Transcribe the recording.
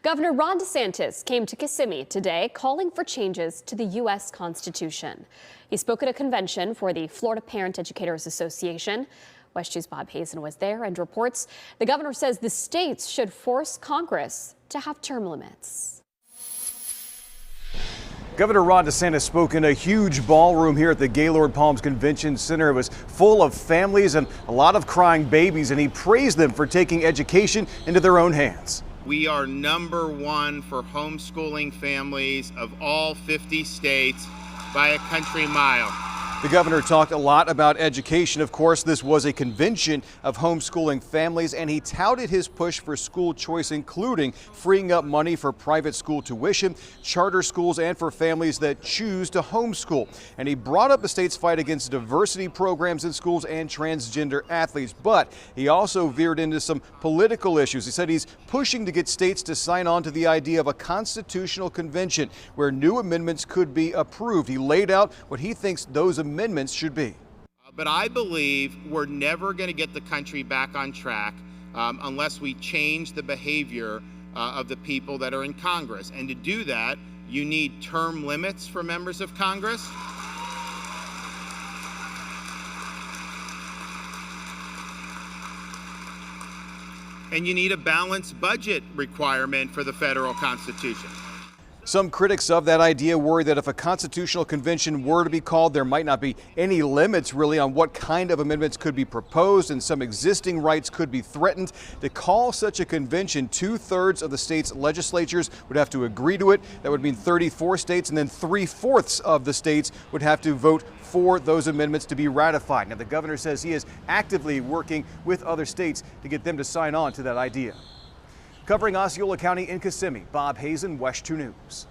Governor Ron DeSantis came to Kissimmee today calling for changes to the U.S. Constitution. He spoke at a convention for the Florida Parent Educators Association. West 2's Bob Hazen was there and reports the governor says the states should force Congress to have term limits. Governor Ron DeSantis spoke in a huge ballroom here at the Gaylord Palms Convention Center. It was full of families and a lot of crying babies, and he praised them for taking education into their own hands. We are #1 for homeschooling families of all 50 states by a country mile. The governor talked a lot about education. Of course, this was a convention of homeschooling families, and he touted his push for school choice, including freeing up money for private school tuition, charter schools, and for families that choose to homeschool. And he brought up the state's fight against diversity programs in schools and transgender athletes. But he also veered into some political issues. He said he's pushing to get states to sign on to the idea of a constitutional convention where new amendments could be approved. He laid out what he thinks those amendments should be. But I believe we're never going to get the country back on track unless we change the behavior of the people that are in Congress. And to do that, you need term limits for members of Congress. And you need a balanced budget requirement for the federal Constitution. Some critics of that idea worry that if a constitutional convention were to be called, there might not be any limits really on what kind of amendments could be proposed, and some existing rights could be threatened. To call such a convention, 2/3 of the state's legislatures would have to agree to it. That would mean 34 states, and then 3/4 of the states would have to vote for those amendments to be ratified. Now, the governor says he is actively working with other states to get them to sign on to that idea. Covering Osceola County in Kissimmee, Bob Hazen, West 2 News.